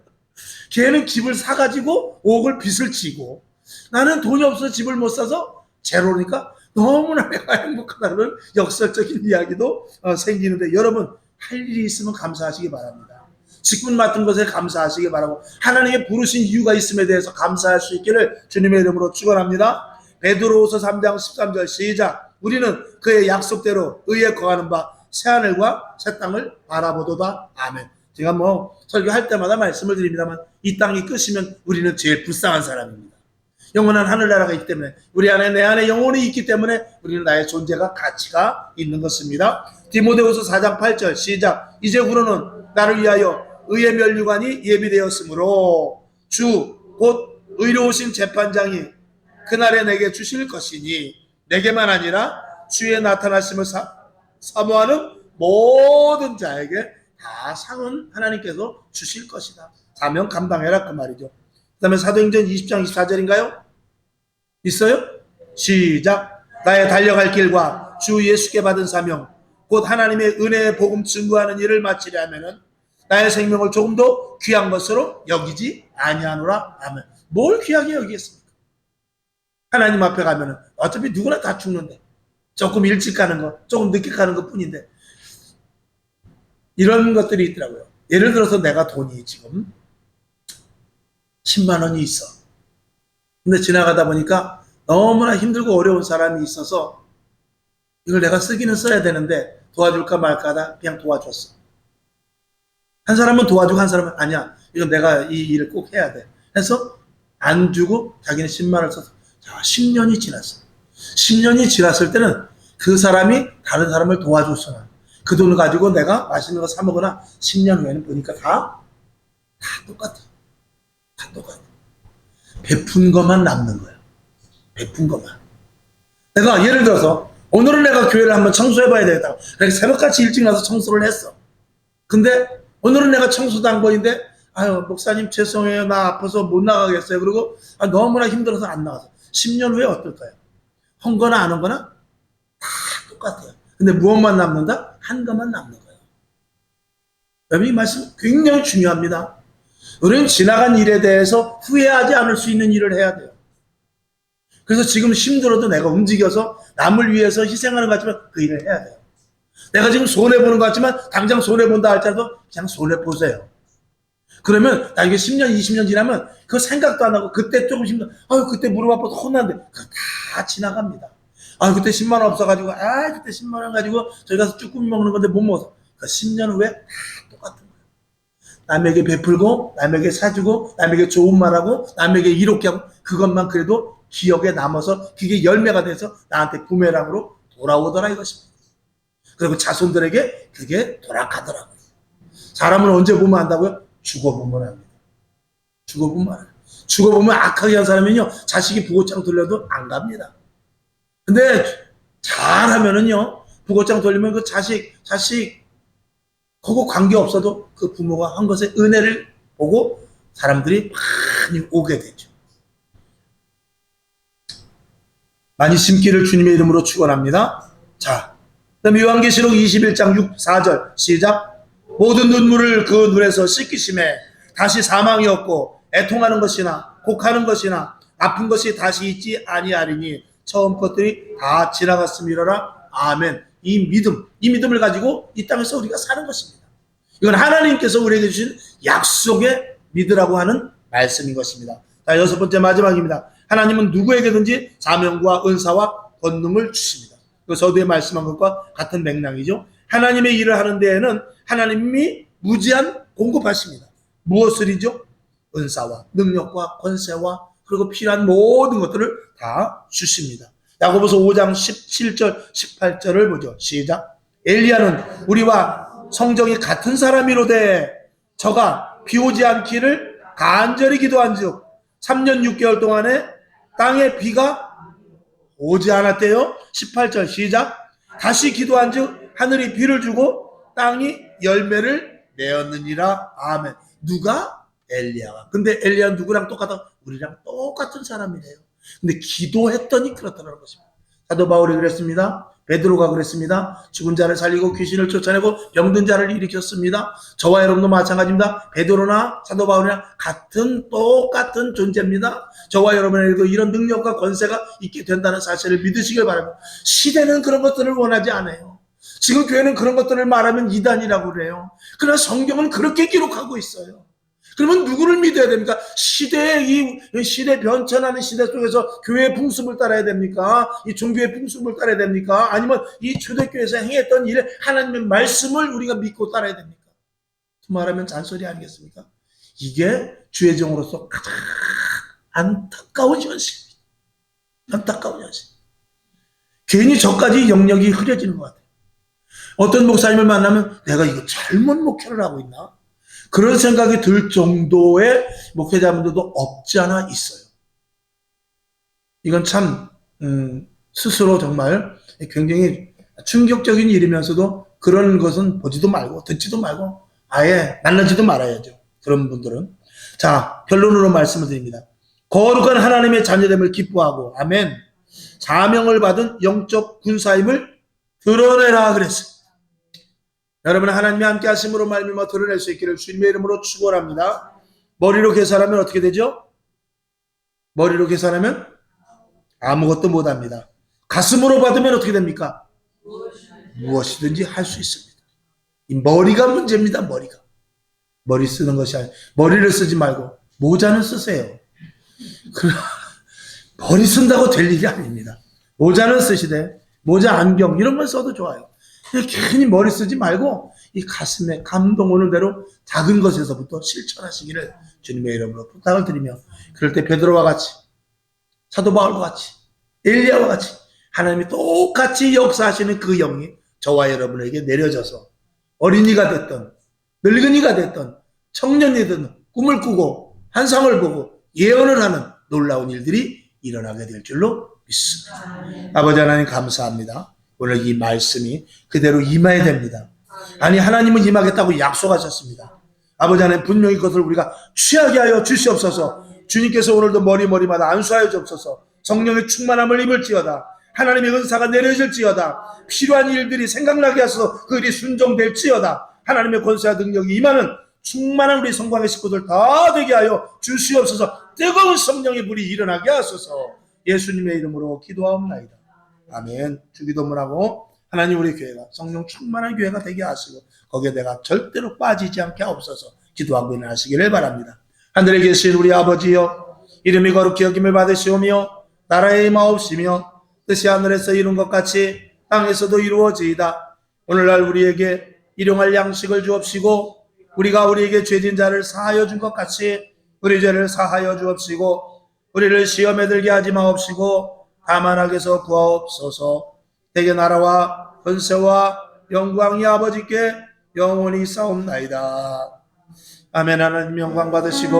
걔는 집을 사가지고 5억을 빚을 지고 나는 돈이 없어서 집을 못 사서 제로니까 너무나 내가 행복하다는 역설적인 이야기도 생기는데 여러분 할 일이 있으면 감사하시기 바랍니다. 직분 맡은 것에 감사하시기 바라고 하나님의 부르신 이유가 있음에 대해서 감사할 수 있기를 주님의 이름으로 축원합니다. 베드로후서 3장 13절 시작. 우리는 그의 약속대로 의에 거하는 바 새하늘과 새 땅을 바라보도다. 아멘. 제가 설교할 때마다 말씀을 드립니다만 이 땅이 끝이면 우리는 제일 불쌍한 사람입니다. 영원한 하늘나라가 있기 때문에 우리 안에 내 안에 영혼이 있기 때문에 우리는 나의 존재가 가치가 있는 것입니다. 디모데후서 4장 8절 시작. 이제후로는 나를 위하여 의의 면류관이 예비되었으므로 주 곧 의로우신 재판장이 그날에 내게 주실 것이니 내게만 아니라 주의 나타나심을 사모하는 모든 자에게 다 상은 하나님께서 주실 것이다. 사명 감당해라 그 말이죠. 그 다음에 사도행전 20장 24절인가요? 있어요? 시작. 나의 달려갈 길과 주 예수께 받은 사명 곧 하나님의 은혜의 복음 증거하는 일을 마치려 하면은 나의 생명을 조금 더 귀한 것으로 여기지 아니하노라. 아멘. 뭘 귀하게 여기겠습니까? 하나님 앞에 가면은 어차피 누구나 다 죽는데 조금 일찍 가는 것, 조금 늦게 가는 것 뿐인데 이런 것들이 있더라고요. 예를 들어서 내가 돈이 지금 10만 원이 있어. 근데 지나가다 보니까 너무나 힘들고 어려운 사람이 있어서 이걸 내가 쓰기는 써야 되는데 도와줄까 말까 하다 그냥 도와줬어. 한 사람은 도와주고 한 사람은 아니야. 이건 내가 이 일을 꼭 해야 돼. 해서 안 주고 자기는 10만 원을 써서 자, 10년이 지났어. 10년이 지났을 때는 그 사람이 다른 사람을 도와줬으나 그 돈을 가지고 내가 맛있는 거 사 먹으나 10년 후에는 보니까 다 똑같아. 다 똑같아. 베푼 것만 남는 거야. 베푼 것만. 내가 예를 들어서 오늘은 내가 교회를 한번 청소해봐야 되겠다. 그래서 새벽같이 일찍 나서 청소를 했어. 근데 오늘은 내가 청소도 한 번인데 아유 목사님 죄송해요. 나 아파서 못 나가겠어요. 그리고 너무나 힘들어서 안 나가서 10년 후에 어떨까요? 한 거나 안 한 거나 다 똑같아요. 근데 무엇만 남는다? 한 것만 남는 거예요. 여러분 이 말씀 굉장히 중요합니다. 우리는 지나간 일에 대해서 후회하지 않을 수 있는 일을 해야 돼요. 그래서 지금 힘들어도 내가 움직여서 남을 위해서 희생하는 것 같지만 그 일을 해야 돼요. 내가 지금 손해보는 것 같지만 당장 손해본다 할지라도 그냥 손해보세요. 그러면 나중에 10년, 20년 지나면 그 생각도 안 하고 그때 조금 힘들어. 아유, 그때 무릎 아파서 혼난데. 다 지나갑니다. 아유, 그때 10만 원 없어가지고, 그때 10만 원 가지고 저희 가서 쭈꾸미 먹는 건데 못 먹어서. 그 10년 후에 다 똑같은 거예요. 남에게 베풀고, 남에게 사주고, 남에게 좋은 말하고, 남에게 이롭게 하고, 그것만 그래도 기억에 남아서 그게 열매가 돼서 나한테 부메랑으로 돌아오더라 이것입니다. 그리고 자손들에게 그게 돌아가더라고요. 사람을 언제 보면 안다고요? 죽어보면 합니다. 죽어보면 악하게 한 사람은요, 자식이 부고장 돌려도 안 갑니다. 근데 잘하면은요, 부고장 돌리면 그 자식, 그거 관계없어도 그 부모가 한 것의 은혜를 보고 사람들이 많이 오게 되죠. 많이 심기를 주님의 이름으로 축원합니다. 자, 그다음 요한계시록 21장 4절 시작. 모든 눈물을 그 눈에서 씻기심에 다시 사망이 없고 애통하는 것이나 곡하는 것이나 아픈 것이 다시 있지 아니하리니 처음 것들이 다 지나갔음이로라. 아멘. 이 믿음을 가지고 이 땅에서 우리가 사는 것입니다. 이건 하나님께서 우리에게 주신 약속의 믿으라고 하는 말씀인 것입니다. 자, 여섯 번째 마지막입니다. 하나님은 누구에게든지 사명과 은사와 권능을 주십니다. 그 서두에 말씀한 것과 같은 맥락이죠. 하나님의 일을 하는 데에는 하나님이 무제한 공급하십니다. 무엇을이죠? 은사와 능력과 권세와 그리고 필요한 모든 것들을 다 주십니다. 야고보서 5장 17절 18절을 보죠. 시작. 엘리야는 우리와 성정이 같은 사람이로되 저가 비 오지 않기를 간절히 기도한즉 3년 6개월 동안에 땅에 비가 오지 않았대요. 18절 시작. 다시 기도한즉 하늘이 비를 주고 땅이 열매를 내었느니라. 아멘. 누가? 엘리야가. 근데 엘리야는 누구랑 똑같아? 우리랑 똑같은 사람이래요. 근데 기도했더니 그렇다는 것입니다. 사도 바울이 그랬습니다. 베드로가 그랬습니다. 죽은 자를 살리고 귀신을 쫓아내고 병든 자를 일으켰습니다. 저와 여러분도 마찬가지입니다. 베드로나 사도 바울이나 똑같은 존재입니다. 저와 여러분에게도 이런 능력과 권세가 있게 된다는 사실을 믿으시길 바랍니다. 시대는 그런 것들을 원하지 않아요. 지금 교회는 그런 것들을 말하면 이단이라고 그래요. 그러나 성경은 그렇게 기록하고 있어요. 그러면 누구를 믿어야 됩니까? 시대 변천하는 시대 속에서 교회의 풍습을 따라야 됩니까? 이 종교의 풍습을 따라야 됩니까? 아니면 이 초대교회에서 행했던 일, 하나님의 말씀을 우리가 믿고 따라야 됩니까? 말하면 잔소리 아니겠습니까? 이게 주의 종으로서 가장 안타까운 현실입니다. 안타까운 현실. 괜히 저까지 영역이 흐려지는 것 같아요. 어떤 목사님을 만나면 내가 이거 잘못 목회를 하고 있나? 그런 생각이 들 정도의 목회자분들도 없지 않아 있어요. 이건 참 스스로 정말 굉장히 충격적인 일이면서도 그런 것은 보지도 말고 듣지도 말고 아예 만나지도 말아야죠. 그런 분들은. 자, 결론으로 말씀을 드립니다. 거룩한 하나님의 자녀됨을 기뻐하고 아멘. 사명을 받은 영적 군사임을 드러내라 그랬어요. 여러분 하나님이 함께 하심으로 말미암아 드러낼 수 있기를 주님의 이름으로 축원합니다. 머리로 계산하면 어떻게 되죠? 머리로 계산하면 아무것도 못합니다. 가슴으로 받으면 어떻게 됩니까? 무엇이든지 할 수 있습니다. 이 머리가 문제입니다. 머리가. 머리 쓰는 것이 아니라 머리를 쓰지 말고 모자는 쓰세요. 머리 쓴다고 될 일이 아닙니다. 모자는 쓰시되 모자, 안경 이런 걸 써도 좋아요. 괜히 머리 쓰지 말고 이 가슴에 감동 오는 대로 작은 것에서부터 실천하시기를 주님의 이름으로 부탁을 드리며 그럴 때 베드로와 같이 사도 바울과 같이 엘리야와 같이 하나님이 똑같이 역사하시는 그 영이 저와 여러분에게 내려져서 어린이가 됐던 늙은이가 됐던 청년이 됐던 꿈을 꾸고 환상을 보고 예언을 하는 놀라운 일들이 일어나게 될 줄로 믿습니다. 아버지 하나님 감사합니다. 오늘 이 말씀이 그대로 임해야 됩니다. 아니 하나님은 임하겠다고 약속하셨습니다. 아버지 하나님 분명히 그것을 우리가 취하게 하여 주시옵소서. 주님께서 오늘도 머리마다 안수하여 주옵소서. 성령의 충만함을 입을지어다. 하나님의 은사가 내려질지어다. 필요한 일들이 생각나게 하소서. 그 일이 순종될지어다. 하나님의 권세와 능력이 임하는 충만한 우리 성광의 식구들 다 되게 하여 주시옵소서. 뜨거운 성령의 불이 일어나게 하소서. 예수님의 이름으로 기도하옵나이다. 아멘. 주기도문하고 하나님 우리 교회가 성령 충만한 교회가 되게 하시고 거기에 내가 절대로 빠지지 않게 하옵소서. 기도하고 일어나시기를 바랍니다. 하늘에 계신 우리 아버지여 이름이 거룩히 여김을 받으시오며 나라의 임하옵시며 뜻이 하늘에서 이룬 것 같이 땅에서도 이루어지이다. 오늘날 우리에게 일용할 양식을 주옵시고 우리가 우리에게 죄진 자를 사하여 준 것 같이 우리 죄를 사하여 주옵시고 우리를 시험에 들게 하지 마옵시고 다만 악에서 구하옵소서. 대개 나라와 권세와 영광이 아버지께 영원히 싸움나이다. 아멘. 하나님 영광 받으시고